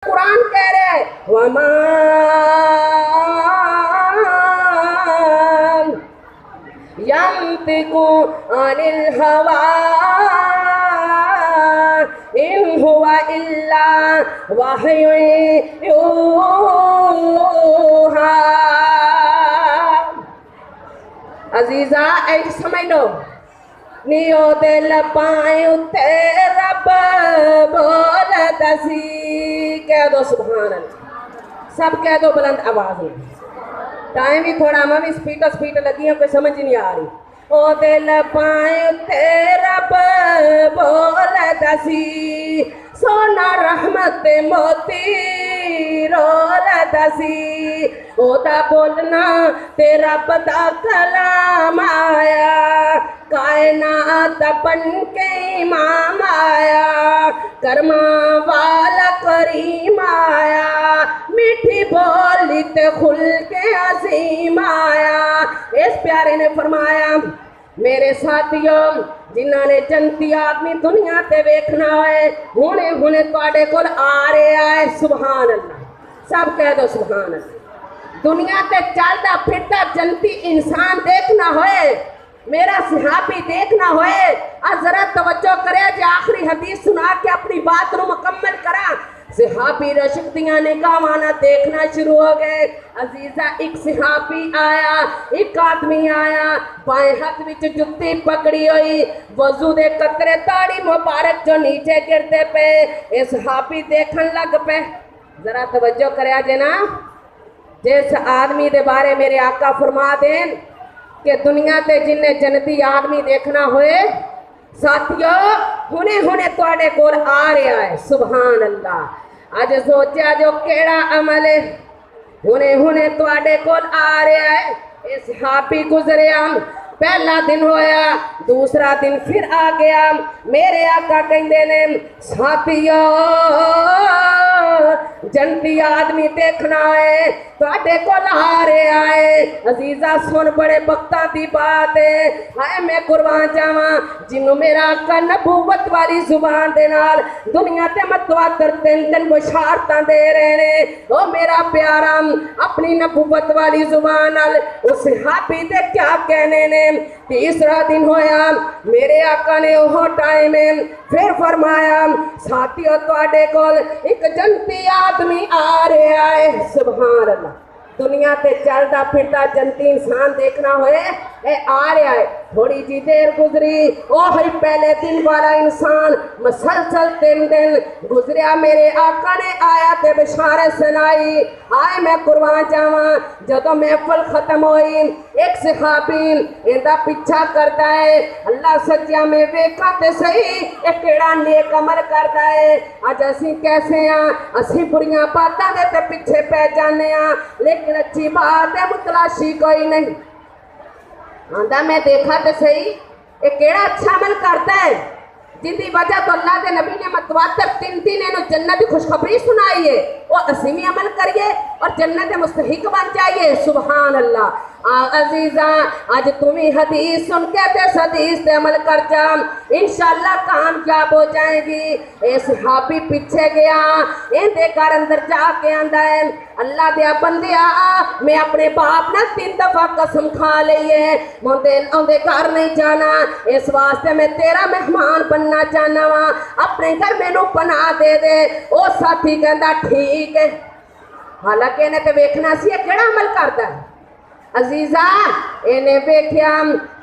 قرآن کہہ رہے ہیں وَمَا يَنطِقُ عَنِ الْهَوَىٰ إِنْ هُوَ إِلَّا وَحْيٌ يُوحَىٰ۔ عزیزہ ایک سمجھ لو نیو دل پائیں اتے رب بول دسی، کہہ دو سبحان اللہ، سب کہہ دو بلند آواز میں۔ ٹائم بھی تھوڑا میں بھی سپیٹ لگی ہیں، کوئی سمجھ نہیں آ رہی۔ او دل پائیں اتے رب بول دسی، سونا رحمت موتی رول دسی، او دا بولنا تیرا پتا کلام آیا، کائنات بن کے امام آیا، کرما والا کریم آیا، میٹھی بولی تے کھل کے عظیم آیا۔ اس پیارے نے فرمایا میرے ساتھیوں جنہاں نے جنتی آدمی دنیا تے ویکھنا ہے ہونے تواڈے کول آ رہے آئے، سبحان اللہ، سب کہہ دو سبحان اللہ۔ دنیا تے چلتا پھرتا جنتی انسان دیکھنا ہوئے، میرا صحابی دیکھنا ہوئے، ذرا توجہ کرے جی آخری حدیث سنا کے اپنی بات رو مکمل کرا۔ صحابی رشک دیاں نگاہاں دیکھنا شروع ہو گئے۔ عزیزہ ایک صحابی آیا، ایک آدمی آیا، بائیں ہاتھ وچ جُتی پکڑی ہوئی، وضو دے قطرے داڑھی مبارک جو نیچے گرتے پے، اے صحابی دیکھن لگ پے۔ ذرا توجہ کریا جے نا، جس آدمی دے بارے میرے آقا فرما دین کہ دنیا تے جن نے جنتی آدمی دیکھنا ہوئے، ساتھیوں ہونے تواڈے کول آ رہا ہے، سبحان اللہ۔ آج سوچیا جو کیڑا عمل ہے، ہونے تواڈے کول آ رہا ہے۔ اس صحابی گزریا، پہلا دن ہویا، دوسرا دن پھر آ گیا، میرے آقا کہندے نے ساتھیوں جنتی آدمی دیکھنا ہے تواڈے کول آ رہا ہے۔ عزیزہ سن بڑے وقتاں دی بات ہے، ہائے میں قربان جاواں جنوں میرا آقا نبوت والی زبان دے نال دنیا تے متواتر تین بشارتاں دے رہے نے۔ او میرا پیارا اپنی نبوت والی زبان نال اس صحابی دے کیا کہنے نے۔ تیسرا دن ہویا، میرے آقا نے وہ ٹائم پھر فرمایا ساتھیوں تواڈے کول ایک جنتی آدمی آ رہا ہے، سبحان اللہ۔ دنیا تے چلتا پھرتا جنتی انسان دیکھنا ہوئے، اے آ رہا ہے۔ تھوڑی جی دیر گزری، اوہی پہلے دن والا انسان مسلسل تین دن گزریا، میرے آقا نے آیا تے بشارت سنائی۔ آئے میں قربان جاواں جدوں محفل ختم ہوئی، ایک صحابی ایندا پیچھا کرتا ہے، اللہ سچیا میں ویکھاں تے صحیح اے کیڑا نیک عمل کردا ہے۔ اج اسی کیسے ہاں، اسی بریاں باتاں دے تے پیچھے پہ جانے ہاں، لیکن اچھی بات ہے متلاشی کوئی نہیں۔ آندا میں دیکھا تے صحیح اے کیڑا اچھا عمل کرتا ہے جن دی وجہ تو اللہ دے نبی نے متواتر تین انہوں جنت کی خوشخبری سنائی ہے، وہ اسی بھی عمل کریے اور جنت مستحق بن جائیے، سبحان اللہ۔ عزیزاں آج تمہیں حدیث سن کے تے حدیث تے عمل کر جا، انشاءاللہ کامیاب ہو جائیں گی۔ اے صحابی پیچھے گیا، این دے گھر اندر جا کے آندا ہے اللہ دیا بندیا میں اپنے باپ نہ 3 دفعہ قسم کھا لئیے اندے گھر نہیں جانا، اس واسطے میں تیرا مہمان بننا چاہنا ہاں، اپنے گھر میں نو پناہ دے دے۔ او ساتھی کہندا ٹھیک ہے، حالانکہ انہیں تے ویکھنا سی کیڑا عمل کردا ہے۔ عزیزہ انہیں ویکھیا،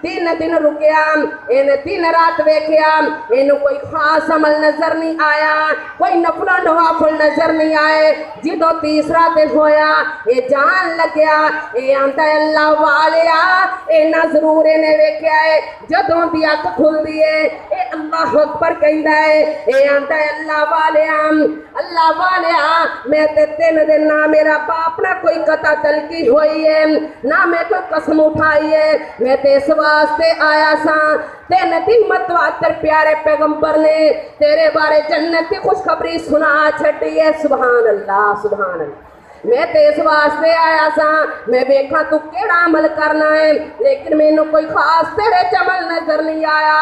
3 دن رکیا، انہیں 3 رات ویکھیا، انہیں کوئی خاص عمل نظر نہیں آیا، کوئی نفل و نوافل نظر نہیں آئے۔ جدو تیسرا دن ہویا یہ جان لگیا، یہ آندا ہے اللہ والیا اینا ضرور انہیں ویکھیا ہے، جدوں دی اکھ کھل دیئے اے اللہ اکبر کہندا ہے، یہ آندا ہے اللہ والیا میں تے 3 دن نہ میرا باپ نہ کوئی قطع تلقی ہوئی ہے نہ میں کوئی قسم اٹھائی ہے، میں تے اس واسطے آیا ساں 3 دن متواتر پیارے پیغمبر نے تیرے بارے جنت کی خوشخبری سنا چھٹی ہے، سبحان اللہ سبحان اللہ۔ میں تے اس واسطے آیا سا میں ویکھاں تو کیڑا عمل کرنا ہے، لیکن مینوں کوئی خاص تیرے عمل نظر نہیں آیا۔